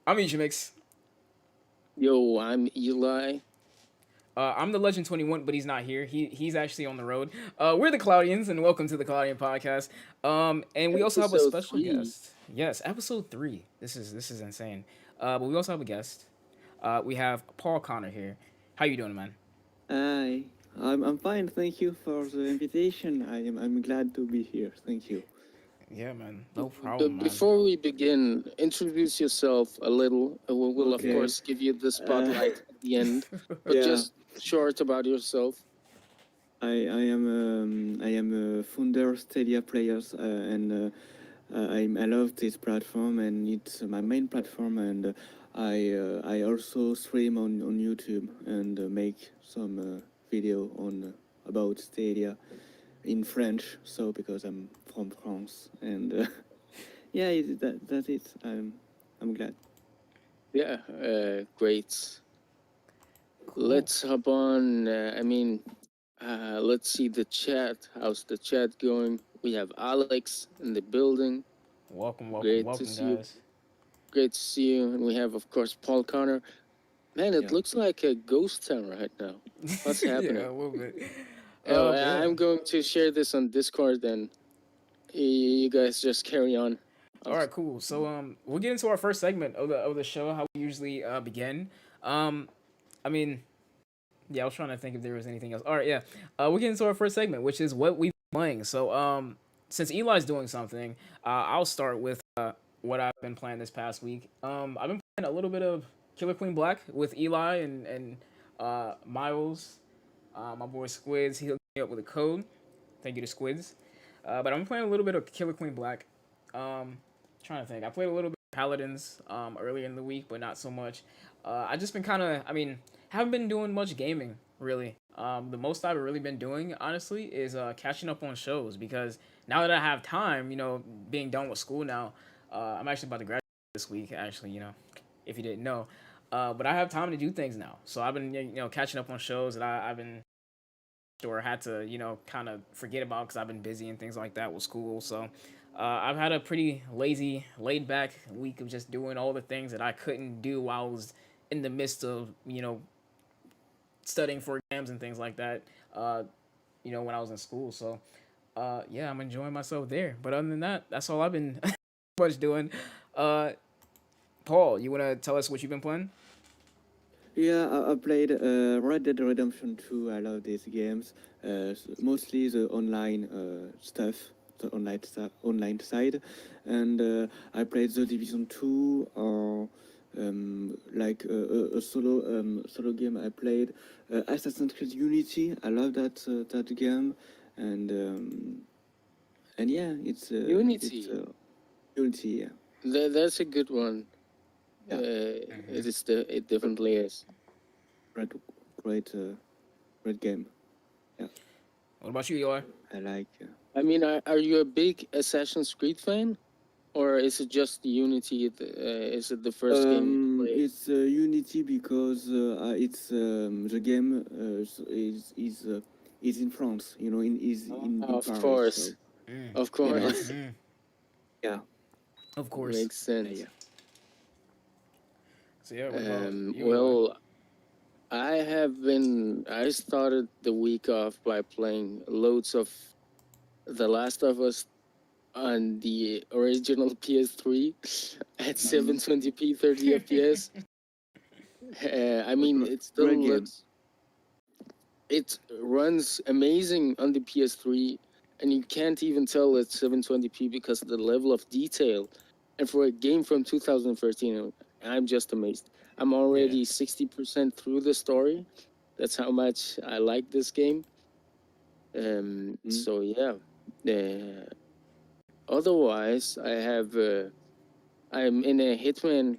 I'm Ejahmix. Yo, I'm Eli. I'm the Legend 21, but he's not here. He's actually on the road. We're the Cloudians, and welcome to the Cloudian Podcast. And we also have a Episode special 3. guest. Yes, episode 3. This is insane. But we also have a guest. We have Paul Conor here. How you doing, man? Hi, I'm fine. Thank you for the invitation. I'm glad to be here. Thank you. Yeah, man. No But problem, man. before we begin, introduce yourself a little. We'll of Okay. course give you the spotlight at the end. But Yeah. just short about yourself. I am a founder of Stadia Players, and I love this platform, and it's my main platform, and I also stream on YouTube and make some video on about Stadia in French. So because I'm from France, and yeah, that's it. I'm glad. Yeah, great. Let's hop on. Let's see the chat. How's the chat going? We have Alex in the building. Welcome, Great to welcome, see you. guys. Great to see you. And we have, of course, Paul Connor. Man, it Yeah. looks like a ghost town right now. What's happening? Yeah, a little bit. I'm going to share this on Discord, and you guys just carry on. All right, cool. So we'll get into our first segment of the show. How we usually begin. I mean, yeah, I was trying to think if there was anything else. All right, yeah. We'll get into our first segment, which is what we've been playing. So since Eli's doing something, I'll start with what I've been playing this past week. I've been playing a little bit of Killer Queen Black with Eli and Miles, my boy Squids. He hooked me up with a code. Thank you to Squids. But I'm playing a little bit of Killer Queen Black. Trying to think. I played a little bit of Paladins earlier in the week, but not so much. I just been kind of, haven't been doing much gaming really. The most I've really been doing, honestly, is catching up on shows because now that I have time, being done with school now, I'm actually about to graduate this week. Actually, if you didn't know, but I have time to do things now. So I've been, catching up on shows that I've been or had to, kind of forget about because I've been busy and things like that with school. So I've had a pretty lazy, laid back week of just doing all the things that I couldn't do while I was in the midst of, studying for exams and things like that, when I was in school. So, yeah, I'm enjoying myself there. But other than that, that's all I've been much doing. Paul, you want to tell us what you've been playing? Yeah, I played Red Dead Redemption 2. I love these games. Mostly the online stuff, the online side, and I played the Division 2 or like a solo game. I played Assassin's Creed Unity. I love that game, and yeah, it's Unity. Unity. Yeah. That's a good one. Yeah. It definitely is. Great game. Yeah, What about you, Eli? I like. Are you a big Assassin's Creed fan? Or is it just Unity? Is it the first game you played? It's Unity because it's the game is in France. In Of Paris. course. So, Of course. yeah. Of course. Makes sense. Yeah. So yeah, what about you, Eli? Well, I started the week off by playing loads of The Last of Us on the original PS3 at 720p 30 FPS. It still Great game. looks. It runs amazing on the PS3, and you can't even tell it's 720p because of the level of detail. And for a game from 2013, I'm just amazed. I'm already 60% through the story. That's how much I like this game. So yeah. Otherwise, I'm in a Hitman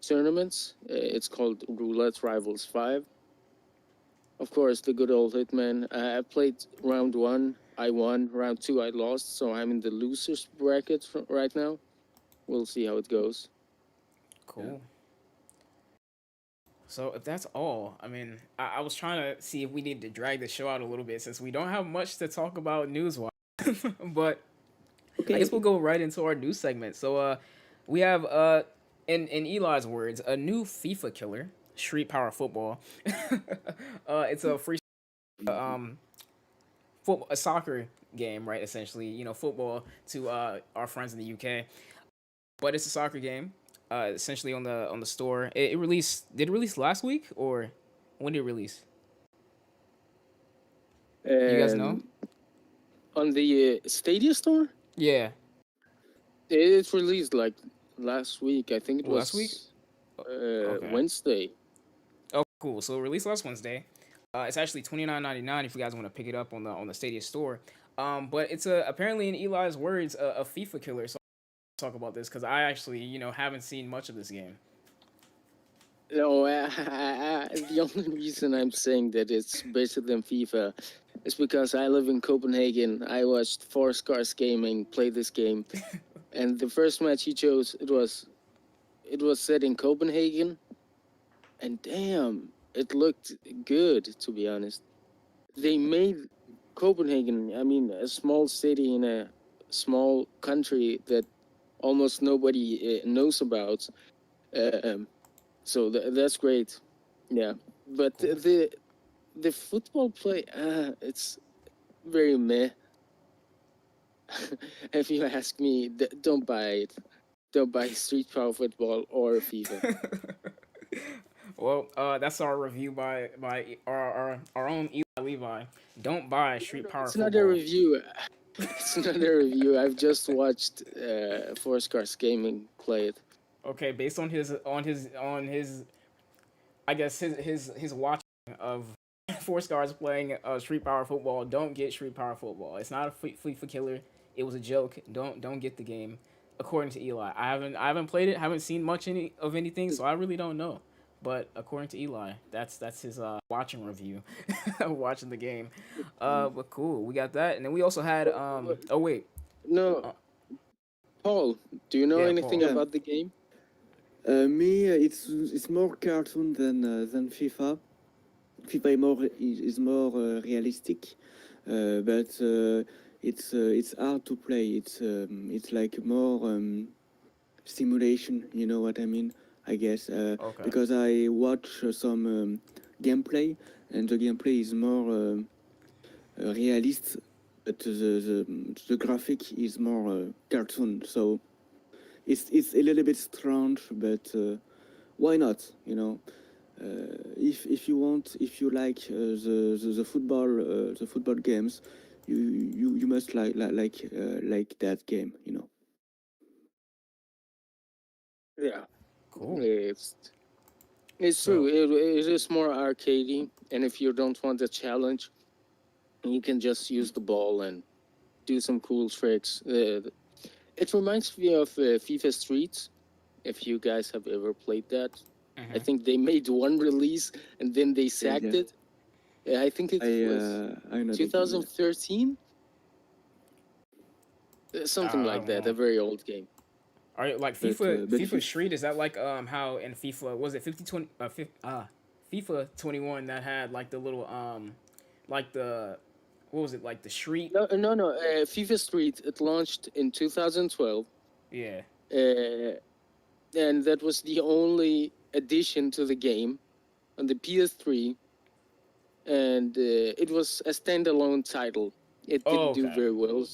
tournament. It's called Roulette Rivals 5. Of course, the good old Hitman. I played round 1. I won. Round 2, I lost. So I'm in the losers bracket right now. We'll see how it goes. Cool. So if that's all, I was trying to see if we need to drag the show out a little bit since we don't have much to talk about news-wise. But Okay. I guess we'll go right into our news segment. So we have in Eli's words, a new FIFA killer, Street Power Football. It's a free um football, a soccer game, right? Essentially, football to our friends in the UK, but it's a soccer game. Essentially on the store. It released. Did it release last week or when did it release? You guys know? And on the Stadia store, Yeah. it released like last week. I think it Last week. was Okay. Wednesday. Oh, cool. So it released last Wednesday. It's actually $29.99 if you guys want to pick it up on the Stadia store. But it's apparently in Eli's words a FIFA killer. So I'll talk about this because I actually haven't seen much of this game. No, the only reason I'm saying that it's better than FIFA is because I live in Copenhagen. I watched Four Scars Gaming play this game, and the first match he chose it was set in Copenhagen, and damn, it looked good, to be honest. They made Copenhagen, I mean, a small city in a small country that almost nobody knows about. Um, so that's great. Yeah, but the football play, it's very meh. If you ask me, don't buy it. Don't buy Street Power Football or FIFA. Well, that's our review by our own Eli Levi. Don't buy Street Power It's not a Football. review. It's not a review. I've just watched Four Scars Gaming play it. Okay, based on his I guess his watching of Four Scars playing Street Power Football. Don't get Street Power Football. It's not a FIFA killer. It was a joke. Don't get the game. According to Eli, I haven't played it. Haven't seen much of anything, so I really don't know. But according to Eli, that's his watching review, watching the game. But cool, we got that, and then we also had Oh wait, No, uh, Paul, do you know yeah, anything Paul. about the game? Me, it's more cartoon than FIFA. FIFA is more realistic, but it's hard to play. It's like more simulation. You know what I mean? I guess Okay. because I watch some gameplay, and the gameplay is more realist, but the graphic is more cartoon. So it's a little bit strange, but why not? You know, if you want, if you like the football games, you must like that game. You know. Yeah, Cool. it's So true. It is more arcadey, and if you don't want a challenge, you can just use the ball and do some cool tricks. It reminds me of FIFA Street. If you guys have ever played that, I think they made one release and then they sacked yeah. it. I think it was I know 2013, something I like don't that. A know. very old game. Are you like but FIFA Street? Is that like how in FIFA was it 5020 FIFA 21 that had like the little like the what was it like the street? No. FIFA Street. It launched in 2012, Yeah. and that was the only addition to the game on the PS3, and it was a standalone title. It Oh, didn't do okay. very well.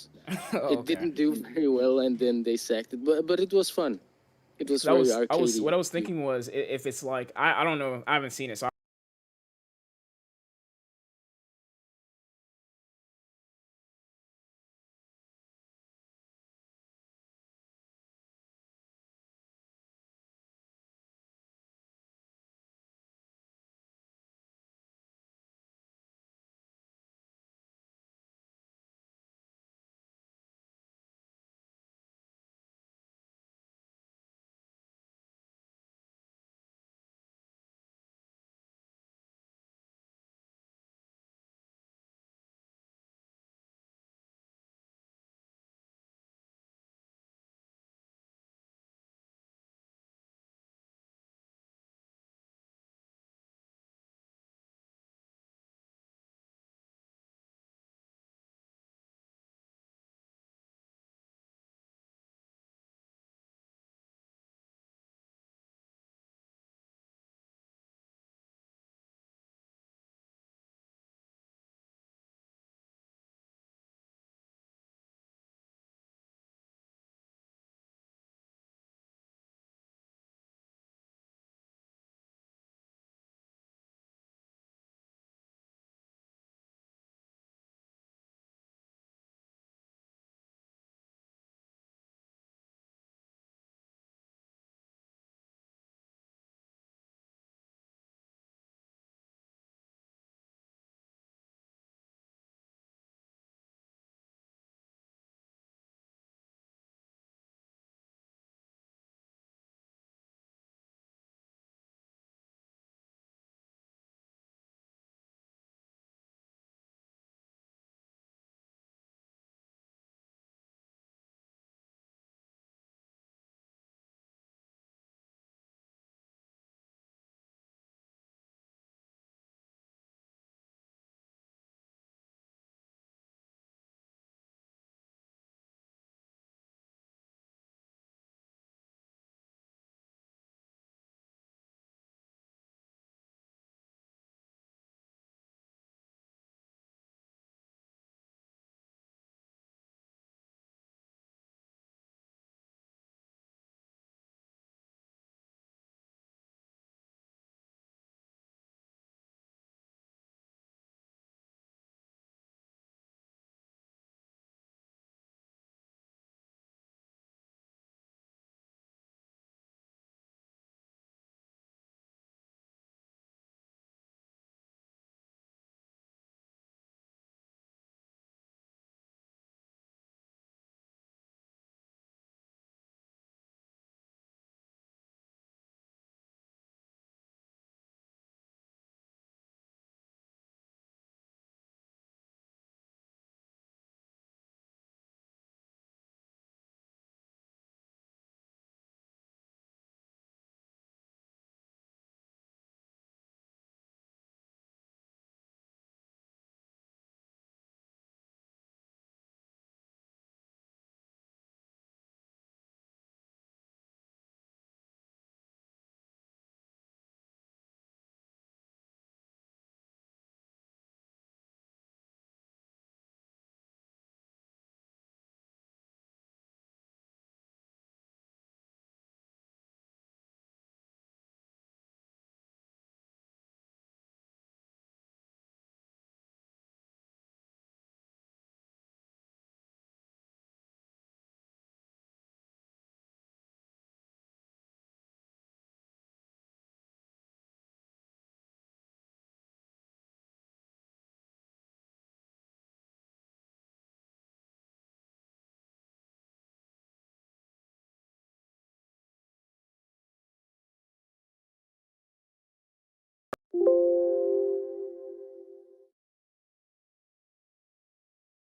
Oh, It okay. didn't do very well, and then they sacked it. But it was fun. It was That very was I was arcadey. what I was thinking was if it's like I don't know, I haven't seen it, so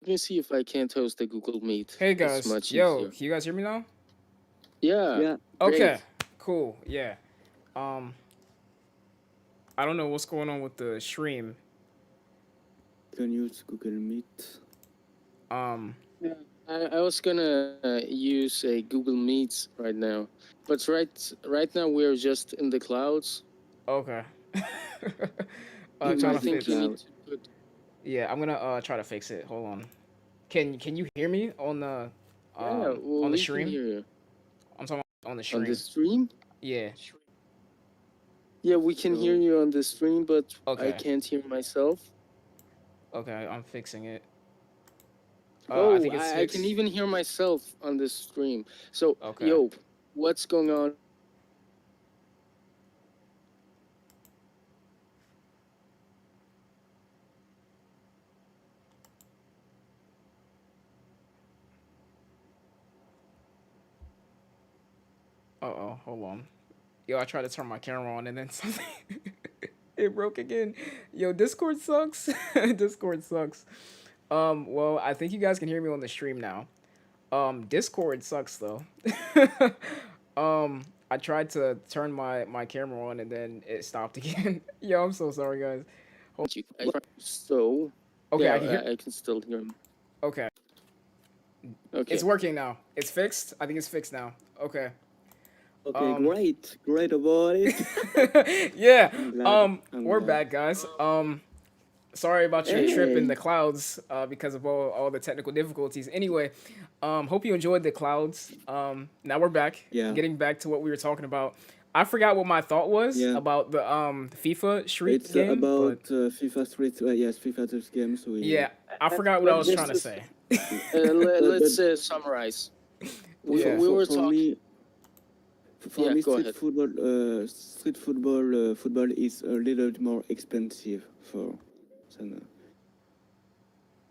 Let me see if I can't host a Google Meet. Hey It's guys, much yo, easier. can you guys hear me now? Yeah. Yeah, Okay, Great. cool. Yeah. Um, I don't know what's going on with the stream. can use Google Meet. Um, Yeah. I was gonna use a Google Meet right now, but right now we're just in the clouds. okay. You Trying I to might be think you fix. need cloud. to put. Yeah, I'm gonna try to fix it. Hold on. Can you hear me Yeah, well, on the we can stream? hear you I'm talking about on the on the stream. stream. Yeah. Yeah, we can hear So you on the stream, but I Okay. can't hear myself. Okay, I'm fixing it. I Oh, think it's I can fixed. even hear myself on the stream. So, Okay. yo, what's going on? Uh-oh, hold on. Yo, I tried to turn my camera on and then something it broke again. Yo, Discord sucks. Discord sucks. Well, I think you guys can hear me on the stream now. Discord sucks though. I tried to turn my camera on and then it stopped again. Yo, I'm so sorry guys. So, Okay, yeah, I can hear. I can still hear him. Okay, Okay. it's working now. It's fixed. I think it's fixed now. Okay. okay, Um, great about it. yeah. I'm glad. I'm We're glad. back, guys. Sorry about your trip in Hey, the clouds. Because of all the technical difficulties. Anyway, hope you enjoyed the clouds. Now we're back. yeah, Getting back to what we were talking about. I forgot what my thought was yeah. about the FIFA Street It's game, about but FIFA Street. Yes, FIFA Street games. yeah, I forgot what I was Let's trying to just say. let's but summarize. Yeah. We were for talking. me, for Yeah, me, go ahead. football is a little more expensive for than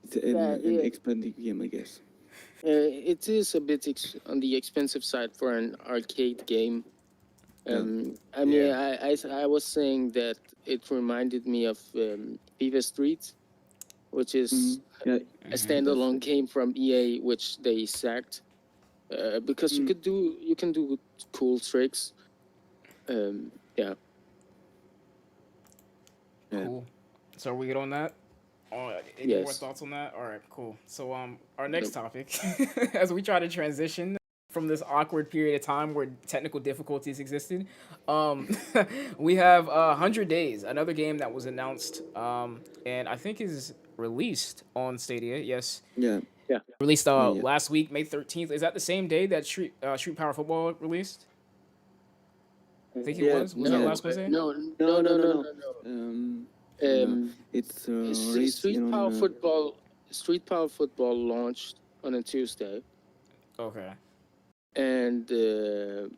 it's an Yeah, expensive game, I guess. it is a bit on the expensive side for an arcade game. Yeah. I mean, Yeah. I was saying that it reminded me of FIFA Street, which is Mm-hmm. Yeah, a Mhm. standalone game from EA, which they sacked because Mm. you can do cool tricks. Yeah. Yeah. Cool. So are we good on that? Any more Yes. thoughts on that? All right, cool. So our next topic, as we try to transition from this awkward period of time where technical difficulties existed, we have 100 Days, another game that was announced, and I think is released on Stadia. Yes, Yeah. Yeah. released Yeah. last week, May 13th. Is that the same day that Street Power Football released? I think it Yeah. was. Was that No, last Wednesday? no, No, no, no, no, no, no, no. no, no. No. Um, It's released Street Power on. Football. Street Power Football launched on a Tuesday, Okay. and the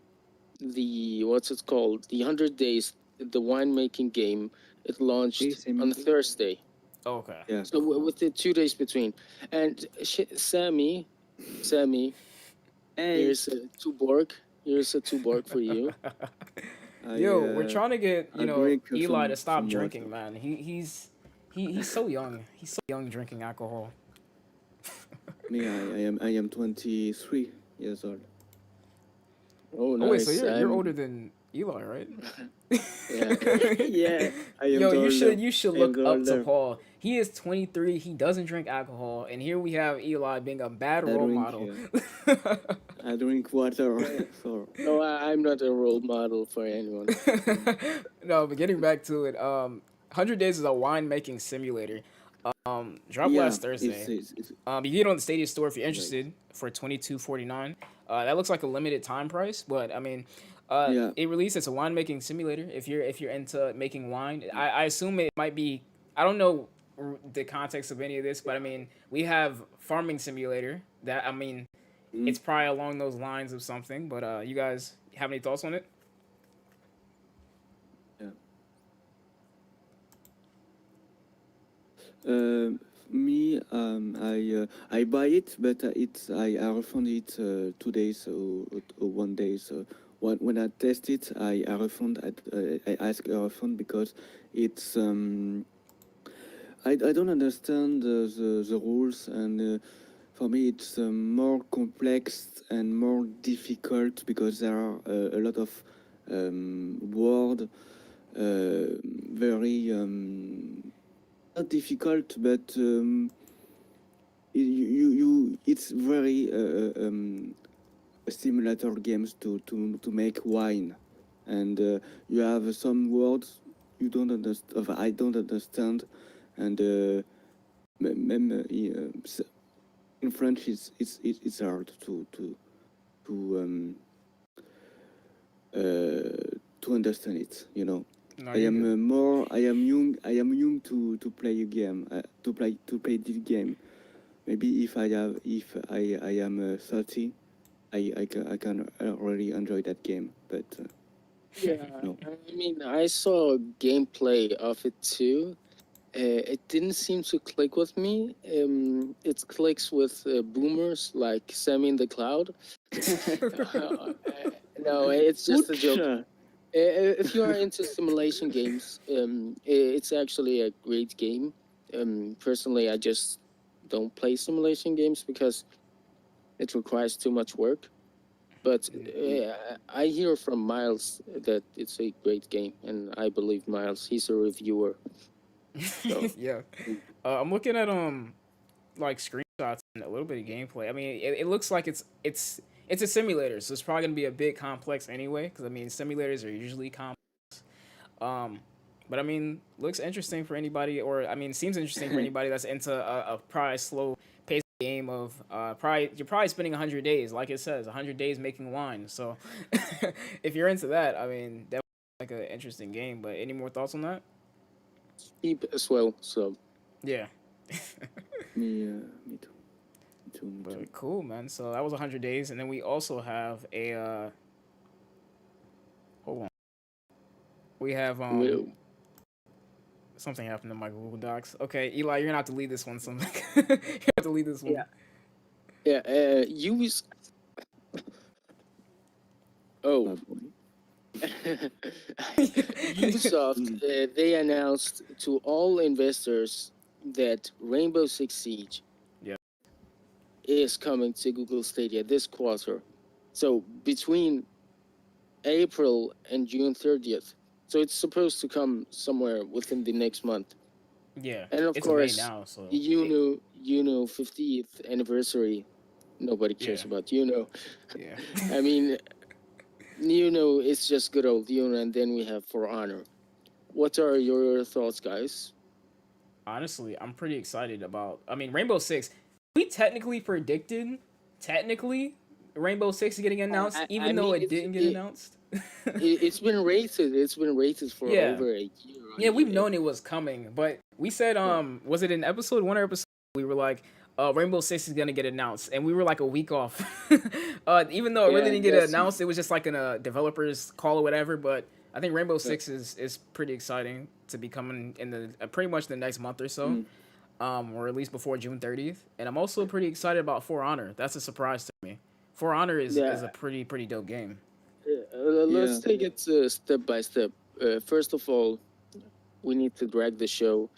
what's it called? The 100 Days, the winemaking game. It launched on Thursday. Okay. Yeah. So with the 2 days between, and Sammy, Hey. here's a Tuborg. Here's a Tuborg for you. Yo, we're trying to get I drink Eli to stop some drinking, water. man. He's so young. He's so young drinking alcohol. Me, I am 23 years old. Oh, nice. Oh wait, so you're I'm- older than Eli, right? Yeah. Yeah. I am Yo, the you should I am look the up to older. Paul. He is 23. He doesn't drink alcohol, and here we have Eli being a bad I role drink, model. I drink water. So No, I'm not a role model for anyone. No, but getting back to it, 100 Days is a winemaking simulator. Dropped yeah, last Thursday. it's You get it on the Stadia store if you're interested for $22.49. That looks like a limited time price, but I mean, Yeah. it released as a winemaking simulator. If you're into making wine, I assume it might be. I don't know the context of any of this, but I mean, we have farming simulator. That I mean, it's probably along those lines of something. But you guys have any thoughts on it? yeah. Me, I buy it, but I refund it 2 days or 1 day. So when I test it, I refund. I ask a refund because it's I don't understand the rules, and for me it's more complex and more difficult because there are a lot of words, very not difficult, but it's very simulator games to make wine, and you have some words you don't understand. I don't understand, and in French it's hard to understand it. You know. No, I you're am good. more. I am young. I am young to play a game. To play this game. Maybe if I am 30, I can really enjoy that game. But Yeah, no. I mean, I saw gameplay of it too. It didn't seem to click with me. It clicks with boomers like Sammy in the Cloud. No, it's just a joke. Ouch! If you are into simulation games, it's actually a great game. Personally, I just don't play simulation games because it requires too much work. But I hear from Miles that it's a great game, and I believe Miles. He's a reviewer. So Yeah. I'm looking at like screenshots and a little bit of gameplay. I mean, it looks like it's a simulator, so it's probably gonna be a bit complex anyway. Because I mean, simulators are usually complex. Um, but I mean, looks interesting for anybody, or I mean, seems interesting for anybody that's into a probably slow paced game of probably you're probably spending 100 days, like it says, 100 days making wine. So if you're into that, I mean, that like an interesting game. But any more thoughts on that? cheap as well. So Yeah. Me too. Me too. Me too. But cool, man. So that was 100 days, and then we also have a hold on. We have we, something happened to my Google Docs. Okay, Eli, you're gonna have to lead this one. Something you have to lead this one. yeah, use. Oh, Oh, boy. Ubisoft, they announced to all investors that Rainbow Six Siege Yeah. is coming to Google Stadia this quarter. So between April and June 30th. So it's supposed to come somewhere within the next month. Yeah, And of it's May course, now, so Uno 50th anniversary. Nobody cares yeah, about Uno. yeah. I mean, Uno is just good old Uno, and then we have For Honor. What are your thoughts, guys? Honestly, I'm pretty excited about. I mean, Rainbow Six. We technically, Rainbow Six getting announced, I even though mean, it didn't get announced. it's been rated. It's been rated for Yeah, over a year on yeah, we've EA. known it was coming, but we said, was it in episode one or episode? We were like, Rainbow Six is gonna get announced, and we were like a week off. Even though it really Yeah, didn't get yes. announced, it was just like in a developers call or whatever. But I think Rainbow Six is pretty exciting to be coming in the pretty much the next month or so, or at least before June 30th. And I'm also pretty excited about For Honor. That's a surprise to me. For Honor is Yeah. a pretty dope game. Let's Yeah. take it step by step. First of all, we need to drag the show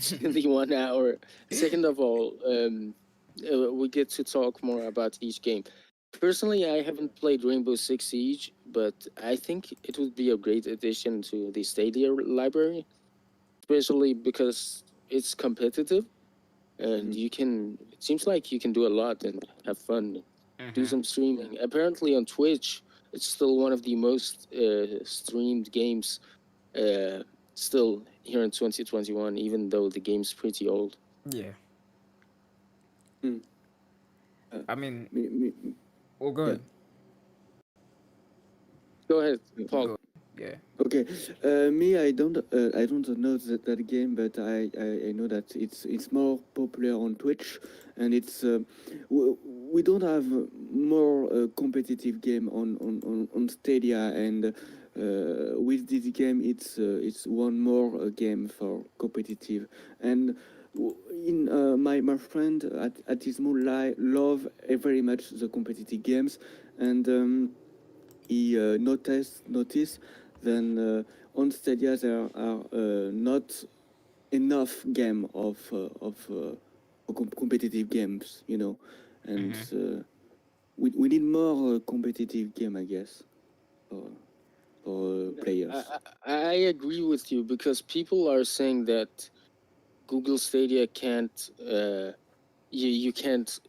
to the 1 hour. Second of all, we get to talk more about each game. Personally, I haven't played Rainbow Six Siege, but I think it would be a great addition to the Stadia library, especially because it's competitive and you can. It seems like you can do a lot and have fun, do some streaming. Apparently on Twitch, it's still one of the most streamed games still here in 2021, even though the game's pretty old. Yeah. Mm. I mean, Me, well, good. Go ahead, Paul. Go. Yeah. Okay, I don't know that game, but I know that it's more popular on Twitch, and we don't have more competitive game on Stadia, and with this game it's one more game for competitive, and in my friend at his love very much the competitive games, and he noticed then on Stadia there are not enough game of competitive games, and we need more competitive game, I guess, for players. I agree with you because people are saying that Google Stadia can't you can't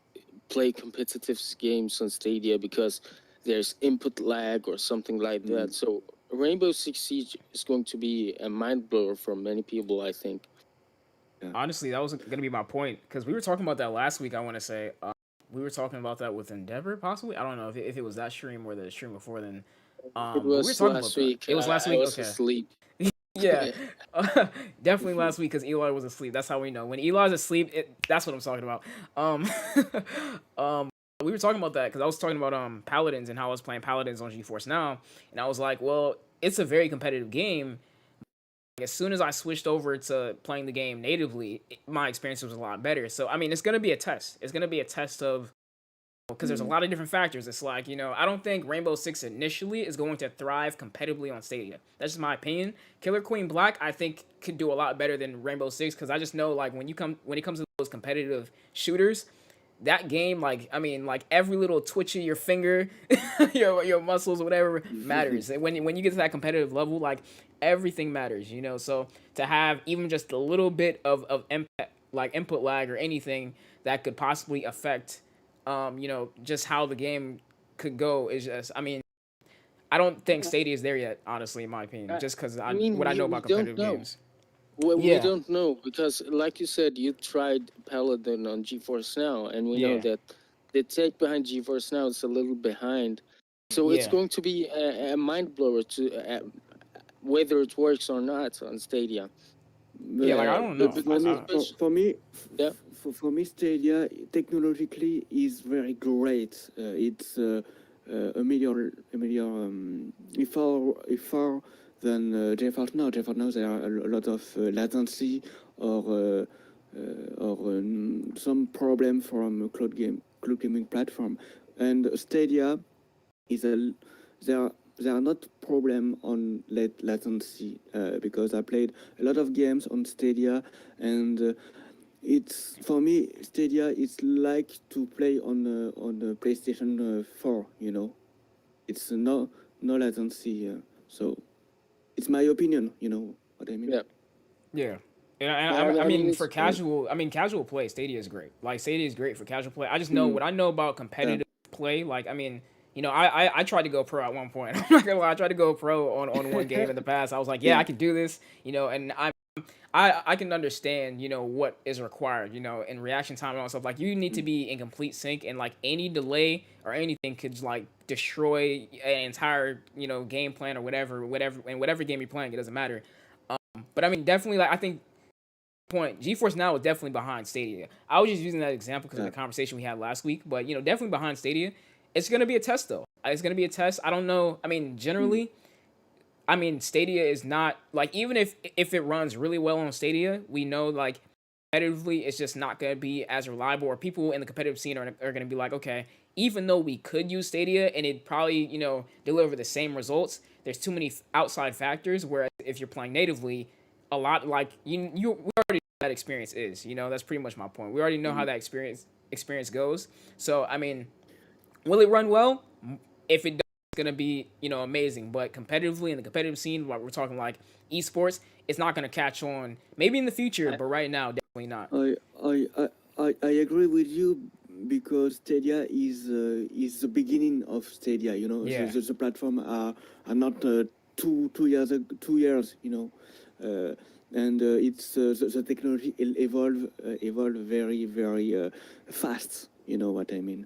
play competitive games on Stadia because there's input lag or something like that. So Rainbow Six Siege is going to be a mind blower for many people, I think. Honestly, that was gonna be my point because we were talking about that last week. I want to say we were talking about that with Endeavor, possibly. I don't know if it was that stream or the stream before then. It But we were was talking about last that. week. It was last I week. was Okay. asleep. Yeah, definitely last week because Eli was asleep. That's how we know when Eli's asleep. That's what I'm talking about. Um, we were talking about that because I was talking about Paladins and how I was playing Paladins on GeForce Now, and I was like, well, it's a very competitive game. As soon as I switched over to playing the game natively, my experience was a lot better. So I mean, it's gonna be a test. It's gonna be a test of because there's a lot of different factors. It's like, I don't think Rainbow Six initially is going to thrive competitively on Stadia. That's just my opinion. Killer Queen Black, I think, could do a lot better than Rainbow Six because I just know like when it comes to those competitive shooters, that game, like every little twitch of your finger, your muscles, whatever matters. And when you get to that competitive level, like everything matters. So to have even just a little bit of impact, like input lag or anything that could possibly affect just how the game could go is just, I don't think Stadia is there yet, honestly, in my opinion, just because I mean, what I know we about don't competitive know. games. We don't know because, like you said, you tried Paladin on GeForce Now, and we know that the tech behind GeForce Now is a little behind. So it's going to be a mind blower to whether it works or not on Stadia. Yeah, like I don't know. For me, Stadia technologically is very great. It's far than GeForce Now. GeForce Now there are a lot of latency or some problem from cloud gaming platform, and Stadia is there are not problem on latency because I played a lot of games on Stadia, and it's for me Stadia is like to play on the PlayStation 4. It's no latency, so it's my opinion. You know what I mean? Yeah. And I mean, for casual, casual play, Stadia is great. Like Stadia is great for casual play. I just know what I know about competitive play. Like, I tried to go pro at one point. I'm not gonna lie, I tried to go pro on one game in the past. I was like, I can do this, and I can understand, what is required, in reaction time and all stuff. Like, you need to be in complete sync, and like any delay or anything could like destroy an entire, game plan or whatever, in whatever game you're playing. It doesn't matter. But definitely, like I think point GeForce Now is definitely behind Stadia. I was just using that example because of the conversation we had last week. But definitely behind Stadia. It's gonna be a test though. It's gonna be a test. I don't know. Generally, Stadia is not like even if it runs really well on Stadia, we know like competitively it's just not gonna be as reliable. Or people in the competitive scene are gonna be like, okay, even though we could use Stadia and it probably deliver the same results, there's too many outside factors. Whereas if you're playing natively, a lot like we already know that experience is. That's pretty much my point. We already know how that experience goes. So will it run well? If it does, it's gonna be amazing. But competitively in the competitive scene, like we're talking like esports, it's not gonna catch on. Maybe in the future, but right now, definitely not. I agree with you because Stadia is the beginning of Stadia. The platform are not 2 years. And it's the technology evolve very very fast. You know what I mean?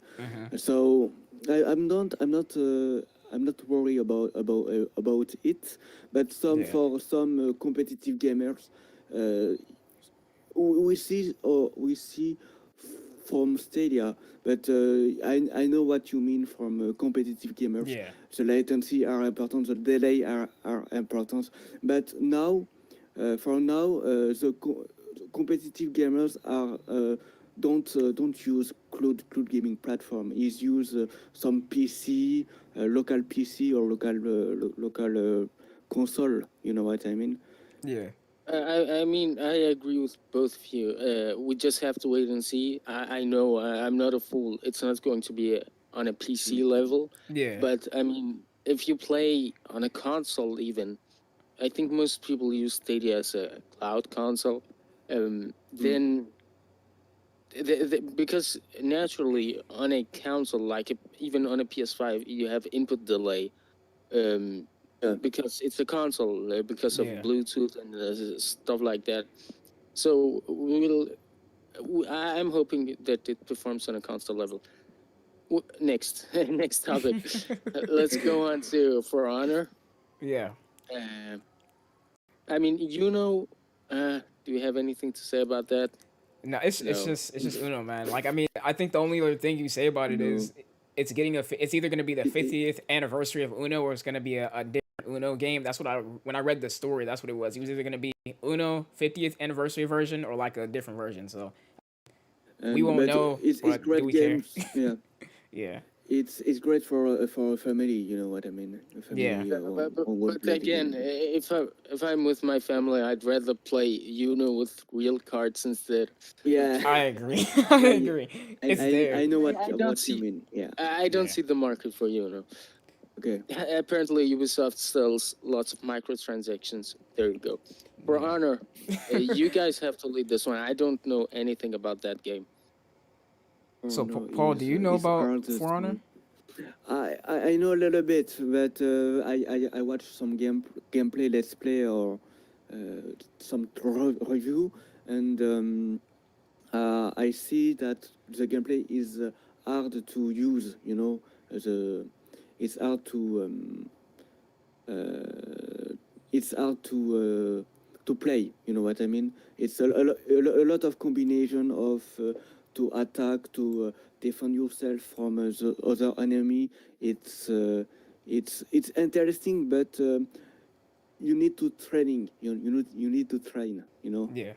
So I'm not worried about it, but for some competitive gamers, we see from Stadia, but I know what you mean from competitive gamers. Yeah. The latency are important, the delay are important, but now, for now, the competitive gamers are don't use cloud gaming platform. Is use some PC, local PC or local console. You know what I mean? Yeah. I mean, I agree with both of you. We just have to wait and see. I know I'm not a fool. It's not going to be on a PC level, Yeah. but I mean, if you play on a console, even I think most people use Stadia as a cloud console. Then because naturally on a console, like even on a PS5, you have input delay. Um, Yeah. because it's a console, because of Yeah. Bluetooth and stuff like that. So I'm hoping that it performs on a console level. Next, next topic. Let's go on to For Honor. Yeah. Uh, I mean, do you have anything to say about that? No, it's No. it's just Uno, man. Like I mean, I think the only other thing you say about it No. is it's getting it's either gonna be the It- it- 50th anniversary of Uno or it's gonna be a different Uno game. That's what when I read the story, that's what it was. It was either gonna be Uno 50th anniversary version or like a different version. So we and won't but know, it's but do great we care? games. Yeah. Yeah. It's great for a family, you know what I mean? A Yeah. family But would play the again, game. if I'm with my family, I'd rather play with real cards instead. Yeah, I agree. I yeah, agree. It's there. I know I don't what you see. mean. Yeah, I don't Yeah. see the market for Uno. okay. Apparently, Ubisoft sells lots of microtransactions. There you go. For Yeah. Honor, you guys have to lead this one. I don't know anything about that game. Oh So no, Paul, do you know is about hardest. For Honor? I know a little bit, but I watched some gameplay, let's play, or some review, and I see that the gameplay is hard to use. You know, it's hard to it's hard to play. You know what I mean? It's a lot of combination of to attack, to defend yourself from the other enemy. It's interesting, but you need to training. You need to train. You know Yeah.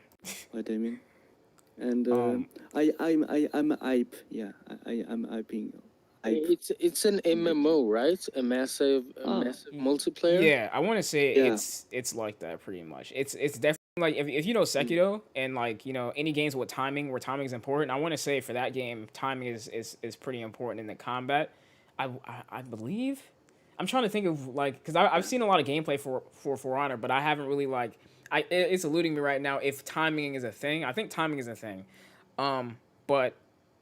what I mean? And Um. I'm hype. Yeah, I'm hyping. Hype. It's an MMO, right? A massive multiplayer. Yeah, I want to say Yeah. it's like that pretty much. It's definitely like if you know Sekiro and like you know any games with timing where timing is important. I want to say for that game timing is pretty important in the combat. I believe I'm trying to think of like because I've seen a lot of gameplay for Honor, but I haven't really like it's eluding me right now if timing is a thing. I think timing is a thing, but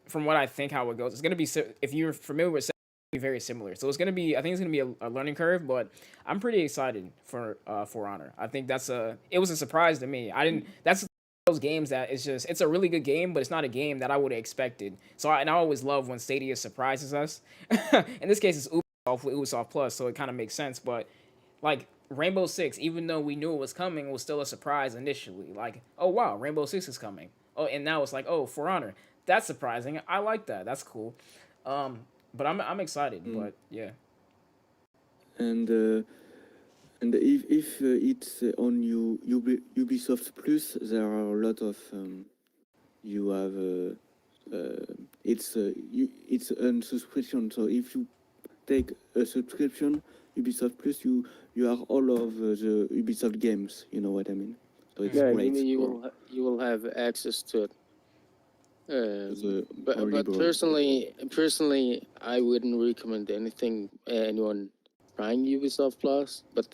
from what I think how it goes, it's gonna be if you're familiar with be very similar. So it's gonna be I think it's gonna be a learning curve, but I'm pretty excited for Honor. I think it was a surprise to me. I didn't that's those games that it's a really good game, but it's not a game that I would have expected. So I always love when Stadia surprises us. In this case, it's Ubisoft with Ubisoft Plus, so it kind of makes sense. But like Rainbow Six, even though we knew it was coming, it was still a surprise initially. Like, oh wow, Rainbow Six is coming. Oh, and now it's like, oh, For Honor. That's surprising. I like that. That's cool. But I'm excited. But yeah, And if it's on Ubisoft Plus, there are a lot of you have it's a subscription. So if you take a subscription Ubisoft Plus, you have all of the Ubisoft games. You know what I mean? So it's Yeah, great. you will have access to it. The But early bird. personally, I wouldn't recommend anyone trying Ubisoft Plus. But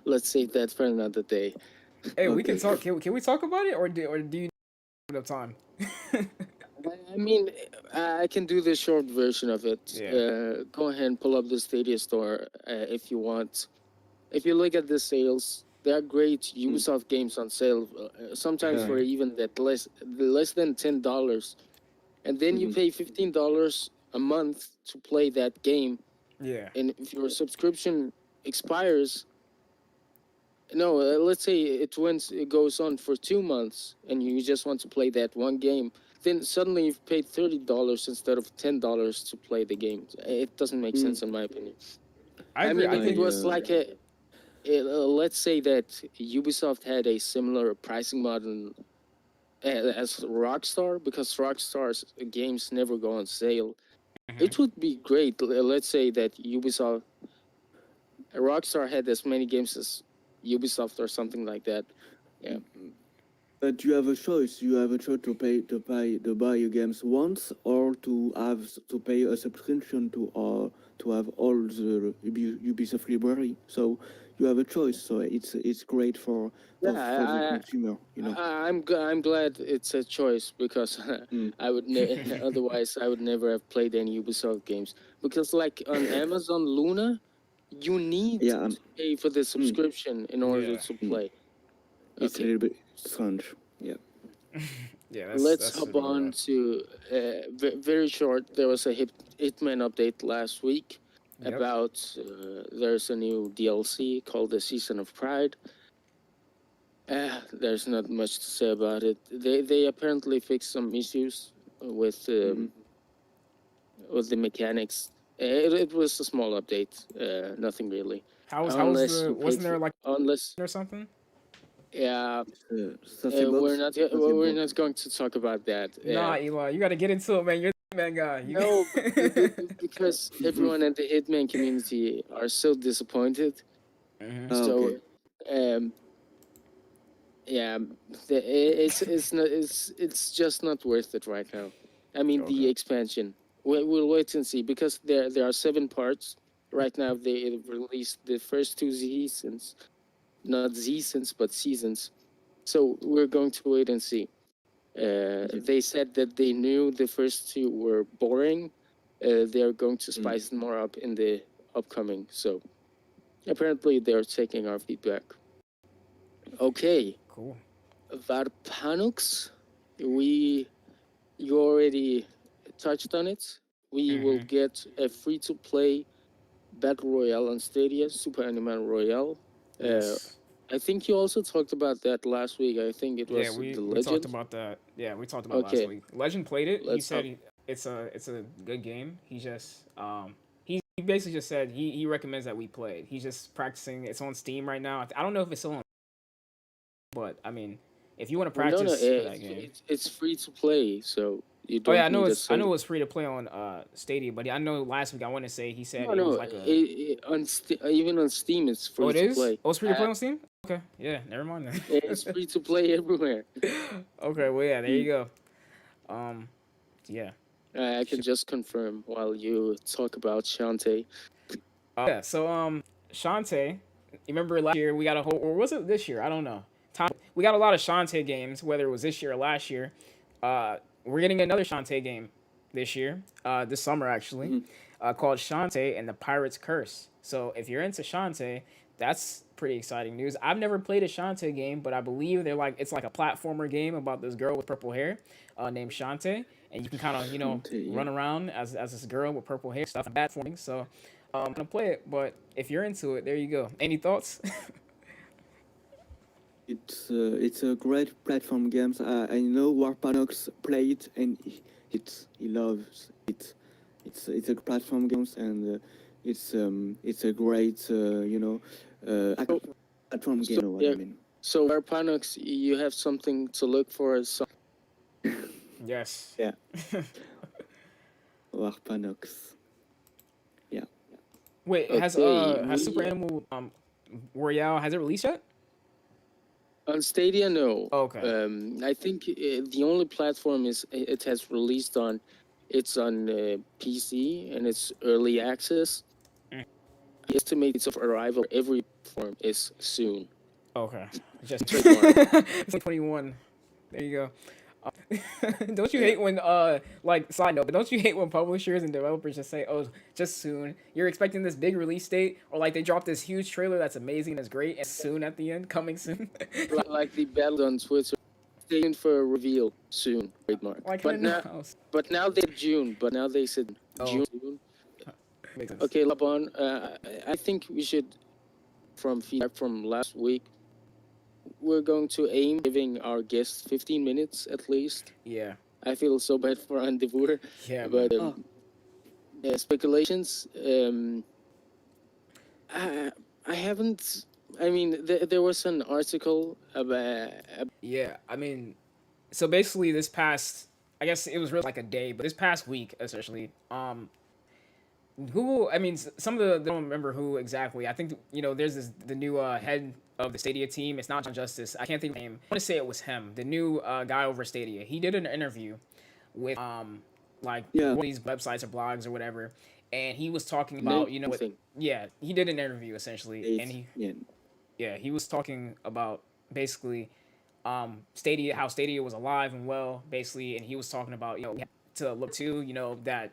let's save that for another day. hey, we can Okay. talk. Can we talk about it, or do you have time? I mean, I can do the short version of it. Yeah. Go ahead and pull up the Stadia store if you want. If you look at the sales, there are great Ubisoft games on sale. Sometimes Yeah. for even that less than $10, and then you pay $15 a month to play that game. Yeah. And if your subscription expires, no, let's say it goes on for 2 months, and you just want to play that one game, then suddenly you've paid $30 instead of $10 to play the game. It doesn't make sense in my opinion. I I agree. mean, I if think it was like let's say that Ubisoft had a similar pricing model as Rockstar, because Rockstar's games never go on sale. It would be great. Let's say that Rockstar had as many games as Ubisoft or something like that. Yeah. But you have a choice. You have a choice to buy your games once, or to pay a subscription to have all the Ubisoft library. So you have a choice. So it's great for the Yeah, consumer. You know. I'm glad it's a choice because Mm. I would otherwise I would never have played any Ubisoft games because like on Amazon Luna, you need Yeah. to pay for the subscription in order Yeah. to Mm. play. It's a Okay, little bit strange. Yeah. Yeah, let's that's hop really on rough. to very short. There was a Hitman update last week Yep. about there's a new DLC called the Season of Pride. There's not much to say about it. They apparently fixed some issues with with the mechanics. It was a small update, nothing really. How's Unless the you paid wasn't for, there like unless or something? yeah, Sassy we're box. not Sassy we're box. not going to talk about that. Nah, Eli, you got to get into it, man. You're the man guy. You No, because everyone in the Hitman community are so disappointed. Mhm. Ah, So, okay. um, yeah, it's not it's just not worth it right now. I mean, the Okay. expansion. We'll wait and see because there are 7 parts right now. They released the first 2 seasons, not seasons but seasons. So we're going to wait and see. They said that they knew the first 2 were boring. They are going to spice them more up in the upcoming. So apparently they're taking our feedback. Okay, Cool. Varpanux, you already touched on it. We will get a free-to-play battle royale on Stadia, Super Animal Royale. Yes. I think you also talked about that last week. I think it Yeah, was the we talked Legend. about that. Yeah, we talked about last Okay, week. Legend played it. He let's said hop. it's a good game. He just he basically just said he recommends that we play it. He's just practicing. It's on Steam right now. I don't know if it's still on, but I mean, if you want to No, practice for that game. it's free to play, so you Oh yeah, don't need a I know server. it was free to play on Stadia, but I know last week I want to say he said No, it was no, like a even on Steam, it's oh free it to is play. oh it's free to play on Steam. Okay, yeah, never mind It's then. free to play everywhere. Okay, well yeah, there you go. Yeah. I can just confirm while you talk about Shantae. Yeah, so Shantae, you remember last year we got a whole, or was it this year? I don't know. We got a lot of Shantae games, whether it was this year or last year. We're getting another Shantae game this year, this summer actually, called Shantae and the Pirate's Curse. So if you're into Shantae, that's pretty exciting news. I've never played a Shantae game, but I believe it's like a platformer game about this girl with purple hair, named Shantae, and you can kind of Shantae, yeah. run around as this girl with purple hair, stuff and bad forming. So I'm gonna play it, but if you're into it, there you go. Any thoughts? It's a great platform games. I know Warpanox played and he loves it. It's a platform games and it's a great platform game. So, You know what yeah, I mean? so Arpanux, you have something to look for. Yes. Yeah, Warpanox. Yeah. Wait, Okay, has Super Animal Royale has it released yet? on Stadia, no. Oh, okay. I think the only platform it has released on, it's on PC and it's early access. Mm. The estimates of arrival for every platform is soon. Okay. Just Trademark. it's like 21. There you go. Don't you hate when like side note, but don't you hate when publishers and developers just say, "Oh, just soon." You're expecting this big release date, or like they drop this huge trailer that's amazing, that's great, and soon at the end, coming soon. Like the battle on Twitter, stay tuned for a reveal soon. Trademark. Like But now, they said June. But now they said Oh. June. Makes sense. Okay, Labon. I think we should, from feedback from last week, we're going to aim giving our guests 15 minutes at least. Yeah. I feel so bad for Andevur, Yeah, but man. speculations. I haven't. I mean, there was an article about. Yeah, I mean, so basically, this past, I guess it was really like a day, but this past week, especially, Google, I mean, some of the, I don't remember who exactly. I think, there's the new head of the Stadia team. It's not John Justice. I can't think of the name. I want to say it was him, the new guy over Stadia. He did an interview with, like, Yeah. one of these websites or blogs or whatever. And he was talking Name about, what, thing. yeah, he did an interview essentially. And Yeah. he was talking about basically Stadia, how Stadia was alive and well, basically. And he was talking about, we had to look to, that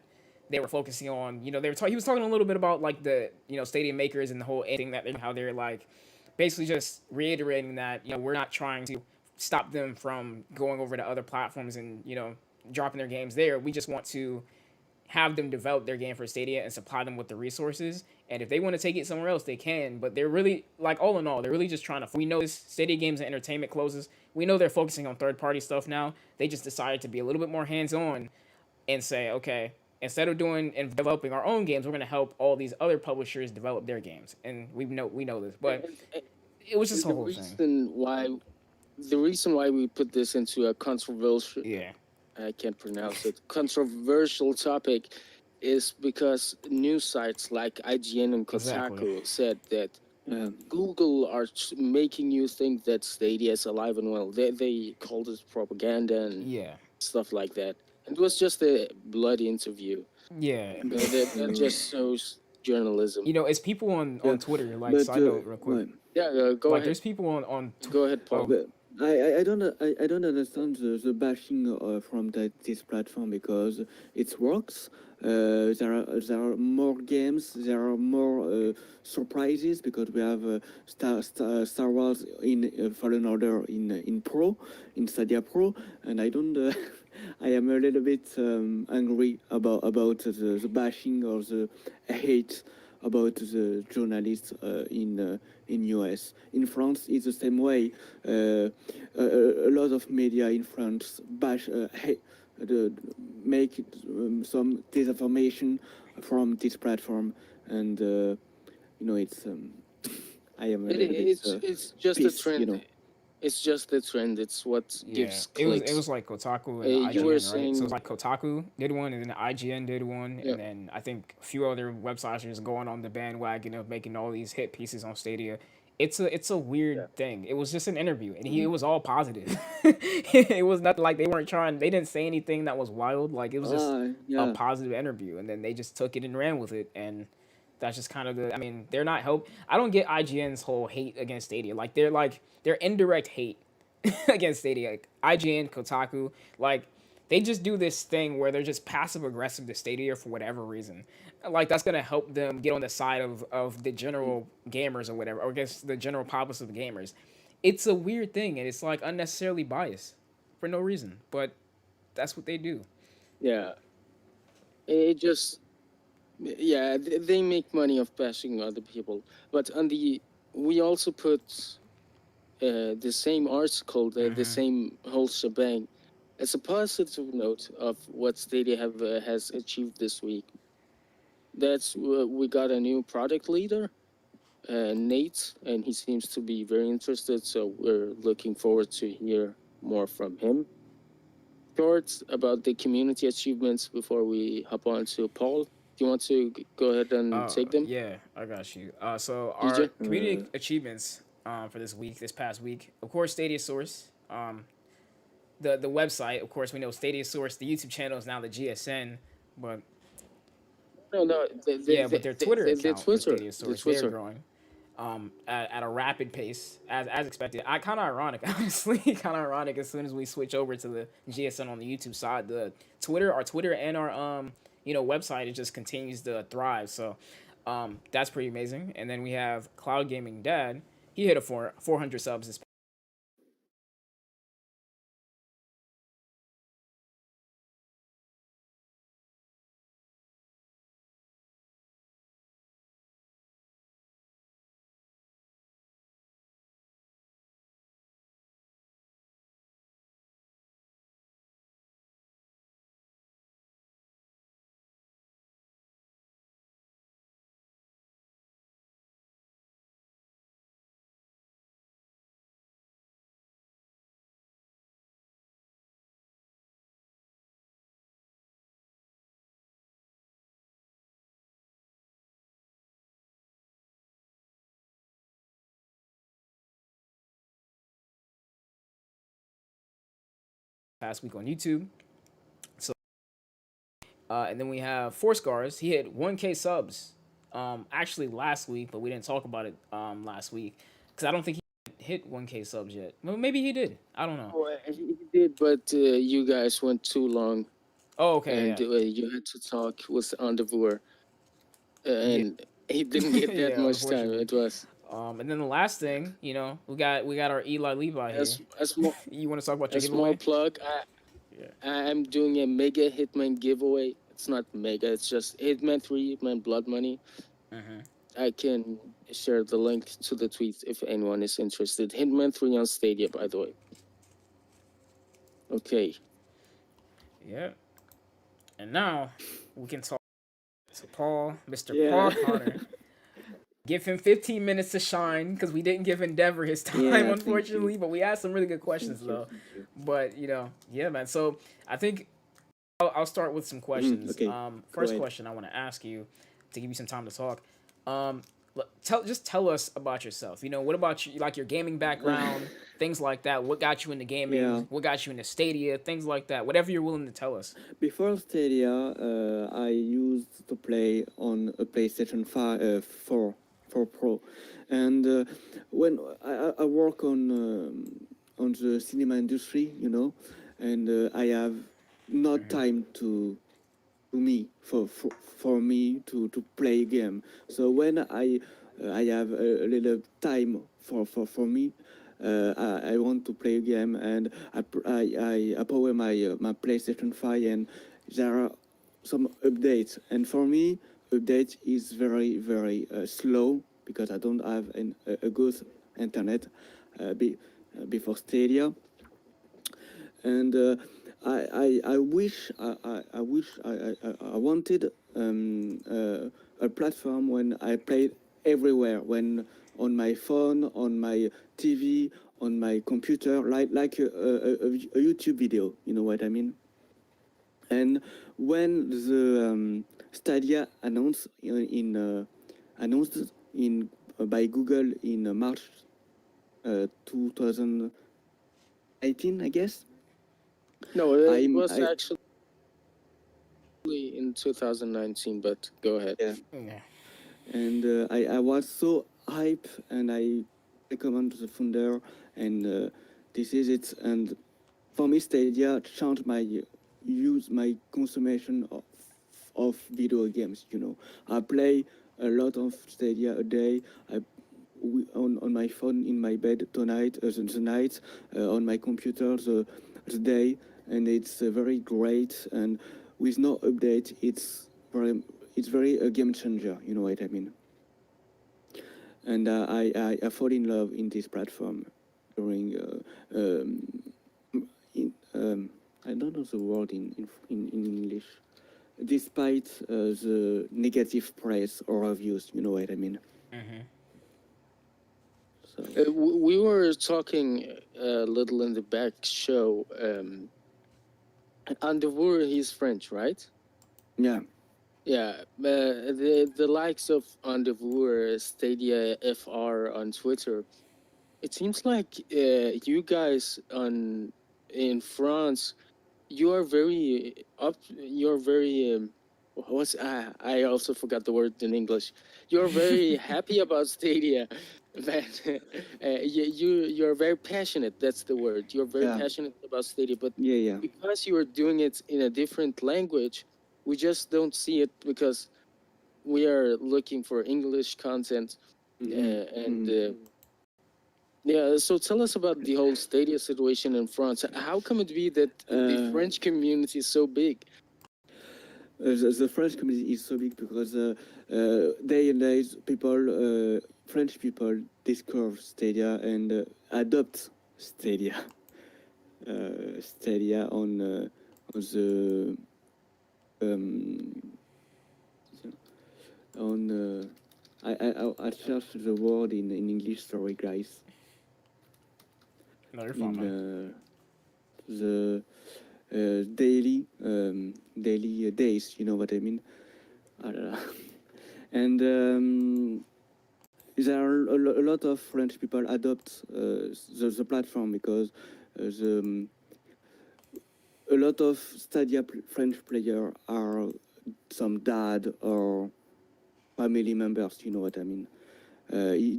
they were focusing on, he was talking a little bit about like the, stadium makers and the whole thing that how they're like basically just reiterating that, we're not trying to stop them from going over to other platforms and, dropping their games there. We just want to have them develop their game for Stadia and supply them with the resources. And if they want to take it somewhere else, they can. But they're really, like, all in all, they're really just trying to. We know this Stadia Games and Entertainment closes. We know they're focusing on third party stuff now. They just decided to be a little bit more hands on and say, okay, instead of doing and developing our own games, we're going to help all these other publishers develop their games. And we know this, but it was just a The whole thing. reason why we put this into a controversial, Yeah, I can't pronounce it, controversial topic is because news sites like IGN and Kotaku Exactly. said that Yeah. Google are making you think that Stadia is alive and well. They called it propaganda and yeah, stuff like that. It was just a bloody interview. yeah. That just shows journalism. It's people on Yeah. Twitter. Like, But side note, real quick. Yeah, go Like, ahead. there's people on Go ahead, Paul. But I don't understand the bashing from this platform because it works. There are more games. There are more surprises because we have Star Wars in Fallen Order in Pro, in Stadia Pro, and I don't. I am a little bit angry about the bashing or the hate about the journalists in US. In France, it's the same way. A lot of media in France bash, make some disinformation from this platform, and it's. I am a little bit. It's just a pissed, trend. It's just a trend. It's what gives clicks. it was like Kotaku and You IGN, were right? saying- So it was like Kotaku did one, and then IGN did one, Yeah. and then I think a few other websites are just going on the bandwagon of making all these hit pieces on Stadia. It's a weird thing. It was just an interview, and it was all positive. It was not like they weren't trying. They didn't say anything that was wild. Like, it was just a positive interview, and then they just took it and ran with it, and that's just kind of the. I mean, they're not help. I don't get IGN's whole hate against Stadia. Like, they're indirect hate against Stadia. Like, IGN, Kotaku, like, they just do this thing where they're just passive aggressive to Stadia for whatever reason. Like, that's gonna help them get on the side of the general gamers or whatever, or I guess the general populace of gamers. It's a weird thing, and it's like unnecessarily biased for no reason, but that's what they do. Yeah. It just, yeah, they make money of bashing other people. But we also put the same article, the same whole shebang, as a positive note of what Stadia has achieved this week. That's we got a new product leader, Nate, and he seems to be very interested. So we're looking forward to hear more from him. Short about the community achievements before we hop on to Paul. Do you want to go ahead and take them? Yeah, I got you. So our EJ? community achievements for this past week, of course, Stadia Source. The website, of course, we know Stadia Source. The YouTube channel is now the GSN, but No. but their Twitter account for Twitter, Stadia Source, Twitter. they're growing at a rapid pace, as expected. Kind of ironic, honestly. Kind of ironic. As soon as we switch over to the GSN on the YouTube side, our Twitter and our website, it just continues to thrive. So that's pretty amazing. And then we have Cloud Gaming Dad. He hit a 400 subs this past week on YouTube. So, and then we have Four Scars. He hit 1K subs. Actually last week, but we didn't talk about it last week because I don't think he hit 1K subs yet. Well, maybe he did. I don't know. Oh, he did, but you guys went too long, Oh, okay. and Yeah. you had to talk with Endeavour, and he didn't get that Yeah, much time. unfortunately. It was And then the last thing, we got our Eli Levy here. a small You want to talk about a your small giveaway? plug. Yeah. I'm doing a mega Hitman giveaway. It's not mega. It's just Hitman 3, Hitman Blood Money. Mm-hmm. I can share the link to the tweet if anyone is interested. Hitman 3 on Stadia, by the way. Okay. Yeah. And now we can talk to Paul, Mr. Yeah. Paul Conor. Give him 15 minutes to shine because we didn't give Endeavor his time, Yeah, thank unfortunately. you. But we asked some really good questions, Thank you, though. thank you. But, yeah, man. So I think I'll start with some questions. Okay, First ahead. question I want to ask you to give you some time to talk. Tell us about yourself. What about you, like your gaming background, things like that. What got you into gaming? Yeah. What got you into Stadia? Things like that. Whatever you're willing to tell us. Before Stadia, I used to play on a PlayStation 4 Pro, and when I work on the cinema industry, and I have not time for me to play a game. So when I have a little time for me, I want to play a game, and I power my PlayStation 5, and there are some updates. And for me, update is very very slow because I don't have a good internet before Stadia. And I wish I wanted a platform when I played everywhere, when on my phone, on my TV, on my computer, like a YouTube video. You know what I mean? And when the Stadia announced by Google in March 2018, I guess. No, it I'm- was I- actually in 2019, but go ahead. Yeah. Yeah. And I was so hype, and I recommend the founder, and this is it. And for me, Stadia changed my consumption of video games. I play a lot of Stadia a day. On my phone in my bed tonight, the night, on my computer the day, and it's very great. And with no update, it's very a game changer. You know what I mean? And I fall in love in this platform during I don't know the word in English. Despite the negative praise or reviews, you know what I mean? Mm-hmm. So We were talking a little in the back show. Endeavour, he's French, right? yeah, Yeah, the likes of Endeavour, Stadia FR on Twitter. It seems like you guys in France, you are very up. You're very I also forgot the word in English. You're very happy about Stadia, but you're very passionate. That's the word. You're very Yeah. passionate about Stadia, but yeah. because you are doing it in a different language, we just don't see it because we are looking for English content, yeah. So tell us about the whole Stadia situation in France. How come it be that the French community is so big? The French community is so big because day and days French people discover Stadia and adopt Stadia. Stadia on the on I search the word in English. Sorry, guys. No, you're fine, man. The daily days. You know what I mean? And there are a lot of French people adopt the platform because a lot of French players are some dad or family members. You know what I mean?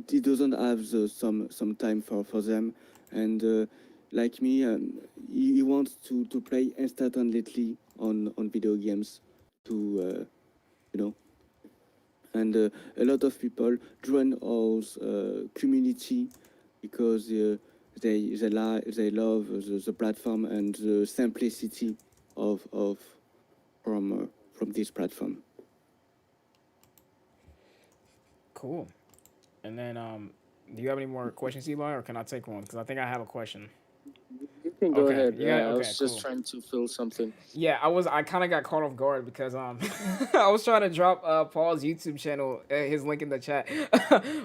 He doesn't have some time for them, and like me, he wants to play instantly on video games, to you know, and a lot of people join our community because they love the platform and the simplicity of from this platform. Cool. And then, do you have any more questions, Eli, or can I take one? Because I think I have a question. You can go Okay, ahead. yeah, I okay, was just cool. trying to fill something. Yeah, I kind of got caught off guard because I was trying to drop Paul's YouTube channel, his link in the chat.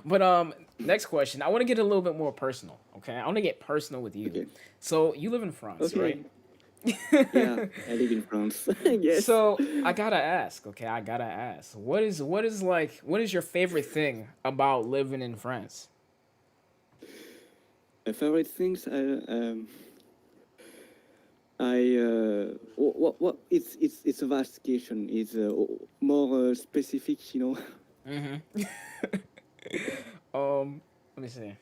But next question, I want to get a little bit more personal. Okay, I want to get personal with you. Okay. So you live in France, Okay. right? Yeah, I live in France. Yes. So I gotta ask, okay, what is your favorite thing about living in France? My favorite things, what it's a vast question. It's more specific, you know. Mm-hmm. Let me see.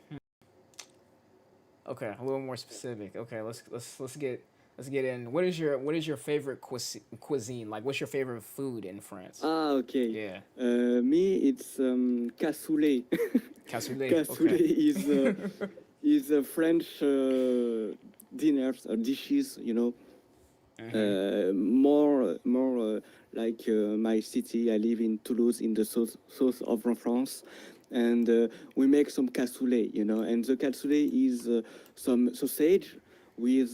Okay, a little more specific. Okay, let's get in. What is your favorite cuisine? Like, what's your favorite food in France? Ah, okay. Yeah, Me, it's cassoulet. cassoulet. Cassoulet Okay. is a French dinners or dishes, you know. More like my city. I live in Toulouse, in the south of France, and we make some cassoulet, you know. And the cassoulet is some sausage with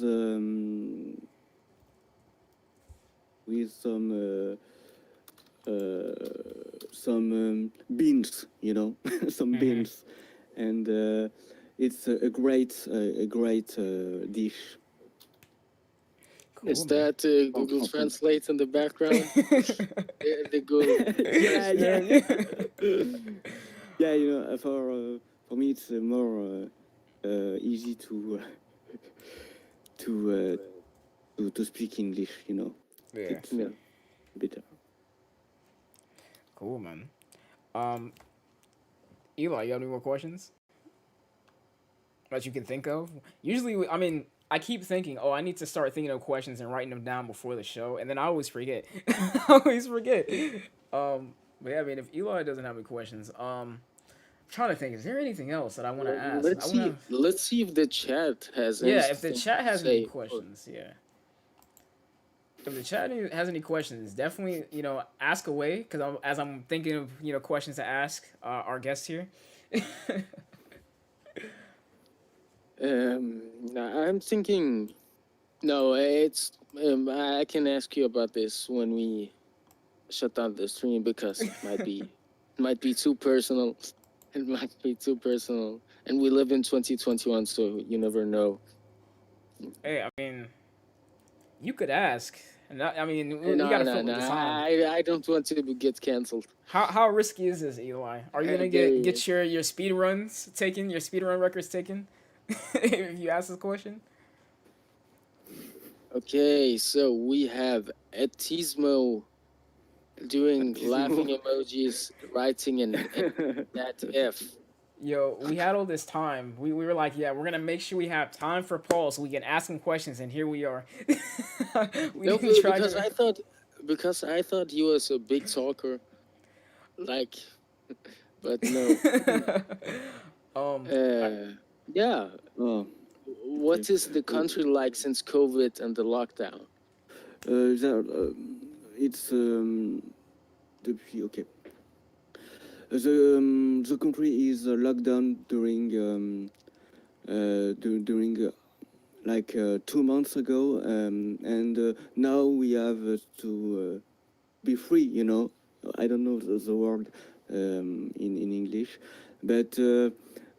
some beans, you know, some beans, and it's a great dish. Cool, Is man. that Google Translate in the background? the Google. Yeah, you know, for me it's more easy to speak English, you know. Yeah. It's Yeah. better. Cool, man. Um, Eli, you have any more questions that you can think of? Usually, I mean, I keep thinking, oh, I need to start thinking of questions and writing them down before the show, and then I always forget. I always forget. But yeah, I mean, if Eli doesn't have any questions, I'm trying to think, is there anything else that I want to ask? Let's see if the chat has Yeah, if the anything chat to has any say. questions, yeah. If the chat has any questions, definitely ask away because as I'm thinking of questions to ask our guests here. I'm thinking. No, it's. I can ask you about this when we shut down the stream because it might be too personal. It might be too personal, and we live in 2021, so you never know. Hey, I mean, you could ask, and I mean, we No, gotta no, fit no. with the time. I don't want to get canceled. How risky is this, Eli? Are you gonna get your speed runs taken, your speed run records taken, if you ask this question? Okay, so we have Etismo doing laughing emojis, writing in that F. Yo, we had all this time. We were like, yeah, we're gonna make sure we have time for Paul so we can ask him questions, and here we are. No, because I thought he was a big talker, like, but no. Yeah. Oh, What is the country like since COVID and the lockdown? it's okay. The country is locked down during like 2 months ago, and now we have to be free. You know, I don't know the word in English, but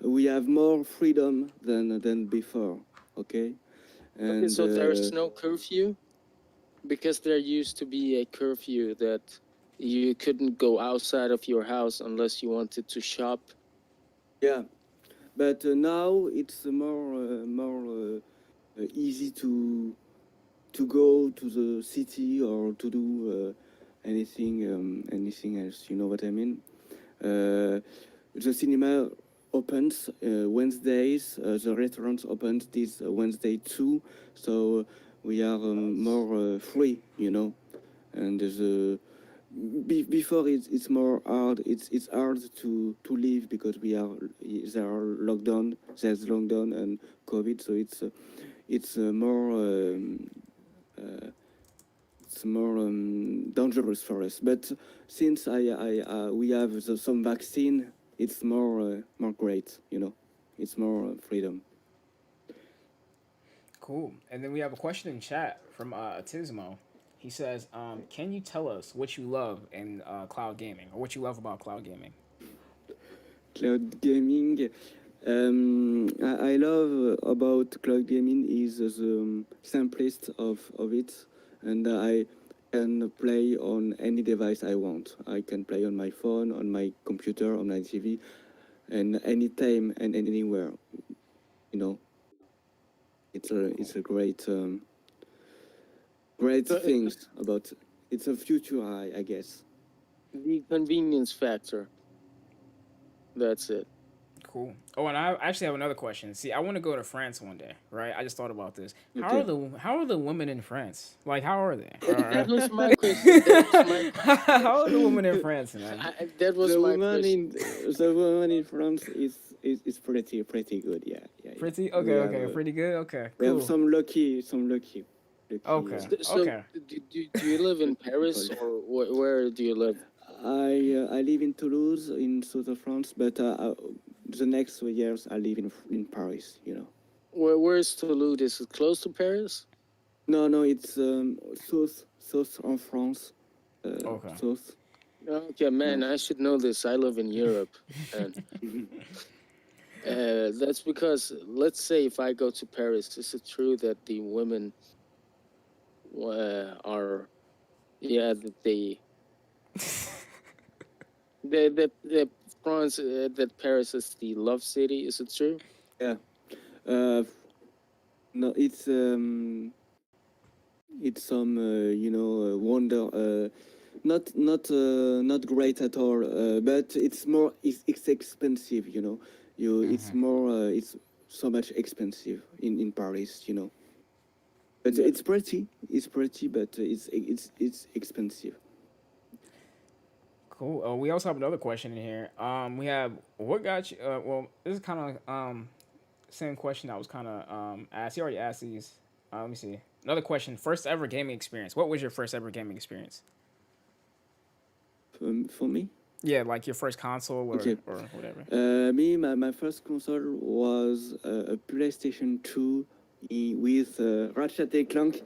we have more freedom than before. Okay. And, Okay, so there's no curfew? Because there used to be a curfew that you couldn't go outside of your house unless you wanted to shop. Yeah, but now it's more easy to to go to the city or to do anything else. You know what I mean? The cinema opens Wednesdays. The restaurants opens this Wednesday too. So we are more free, you know. And before it's more hard. It's hard to live because there are lockdown. There's lockdown and COVID. So it's more. It's more dangerous for us. But since we have some vaccine, it's more great. You know, it's more freedom. Cool. And then we have a question in chat from Tismo. He says, "Can you tell us what you love in cloud gaming, or what you love about cloud gaming?" Cloud gaming. I love about cloud gaming is the simplest of it, and I can play on any device I want. I can play on my phone, on my computer, on my TV, and anytime and anywhere. You know, it's a great So, things about. It's a future, I guess. the convenience factor. That's it. Cool. Oh, and I actually have another question. See, I want to go to France one day, right? I just thought about this. Okay. How are the women in France? Like, how are they? That was my question. That was my How are the women in France, man? that was The my woman question. the woman in France is pretty good. Yeah. Pretty We okay, have, okay, pretty good. Okay, we have cool. some lucky. Okay, So, okay. do you live in Paris or where do you live? I live in Toulouse in south of France, but the next 2 years I live in Paris. You know. Where's Toulouse? Is it close to Paris? No, it's south of France. Okay. South. Okay, man, I should know this. I live in Europe, and that's because, let's say, if I go to Paris, is it true that the women are, yeah, that the France, that Paris is the love city? Is it true? Yeah. Uh, no, it's some wonder. Not great at all. But it's expensive. You know, it's Mm-hmm. more it's so much expensive in Paris. You know, but Yeah. it's pretty. It's pretty, but it's expensive. Cool. We also have another question in here. We have what got you? Well, this is kind of same question that was kind of asked. He already asked these. Let me see. Another question. First ever gaming experience. What was your first ever gaming experience? For me. Yeah, like your first console Okay. or whatever. My first console was a PlayStation 2 with Ratchet and Clank.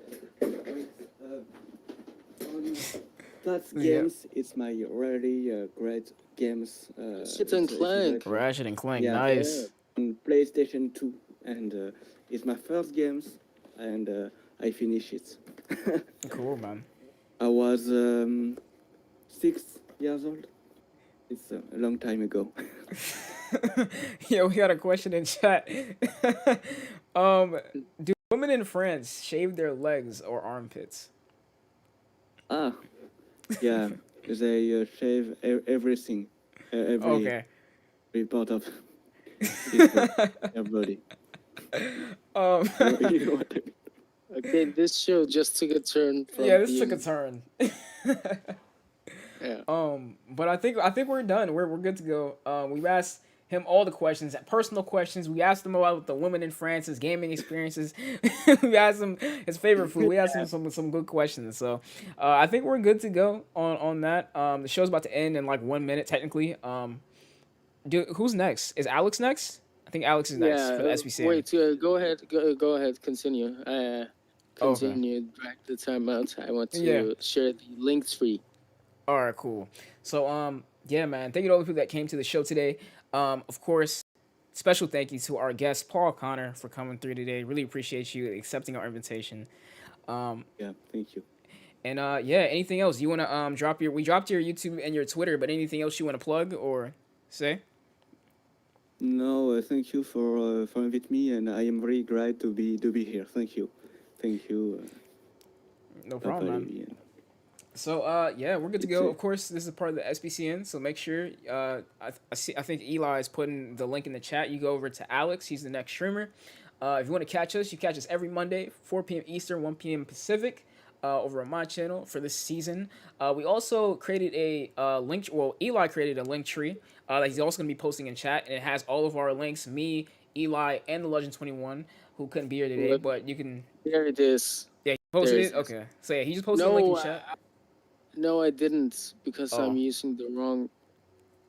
That Yeah. games, it's my really great games. Ratchet and Clank. Ratchet and Clank. Yeah. Nice. On PlayStation 2, and it's my first games, and I finished it. Cool, man. I was 6 years old. It's a long time ago. Yeah, we got a question in chat. Do women in France shave their legs or armpits? Ah, yeah, they shave everything, Okay. every part of their body. Um, You know what I mean? Okay, this show just took a turn from yeah, this took a being, turn. yeah. But I think we're done. We're good to go. We've asked him all the questions, personal questions. We asked him about the women in France, his gaming experiences. We asked him his favorite food. We asked him some good questions. So I think we're good to go on that. The show's about to end in like 1 minute technically. Who's next? Is Alex next? I think Alex is next Yeah, for the SBCM. wait, go ahead, go ahead, continue. Okay. Continue, drag the time out. I want Yeah. to share the links free. All right, cool. So, yeah, man. Thank you to all the people that came to the show today. Of course, special thank you to our guest Paul Conor for coming through today. Really appreciate you accepting our invitation. Yeah, thank you. And yeah, anything else you wanna drop we dropped your YouTube and your Twitter, but anything else you wanna plug or say? No, thank you for inviting me, and I am very glad to be here. Thank you. No problem, man. Yeah. So yeah, we're good to It's go. a- Of course, this is part of the SBCN, so make sure I think Eli is putting the link in the chat. You go over to Alex, he's the next streamer. If you want to catch us, you catch us every Monday, 4 p.m. Eastern, 1 p.m. Pacific, over on my channel for this season. We also created a link. Well, Eli created a link tree that he's also going to be posting in chat, and it has all of our links. Me, Eli, and the Legend 21, who couldn't be here today, Look, but you can. there it is. Yeah, he posted There it. it is. Okay, so yeah, he just posted a link in No, chat. no, I didn't because Oh. I'm using the wrong.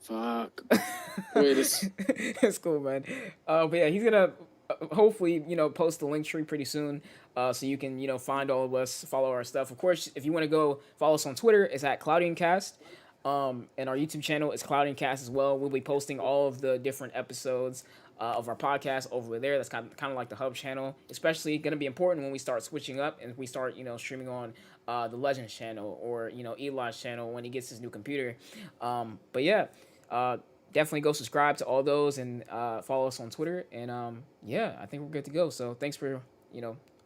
Fuck. Wait, It's cool, man. But yeah, he's gonna hopefully post the link tree pretty soon, so you can find all of us, follow our stuff. Of course, if you want to go follow us on Twitter, it's at Cloudian Cast. And our YouTube channel is Cloudian Cast as well. We'll be posting all of the different episodes of our podcast over there. That's kind of like the hub channel, especially going to be important when we start switching up and we start streaming on the Legends channel or Eli's channel when he gets his new computer. But yeah, definitely go subscribe to all those and follow us on Twitter. And yeah, I think we're good to go. So thanks for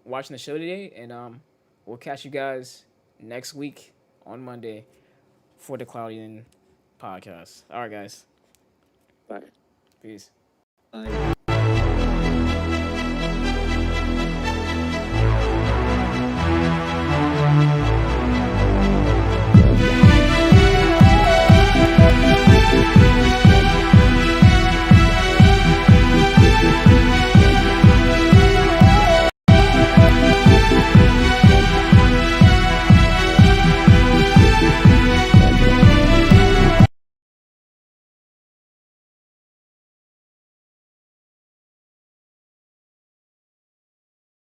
watching the show today, and we'll catch you guys next week on Monday for the Cloudian Podcast. All right, guys. bye. Peace. Bye.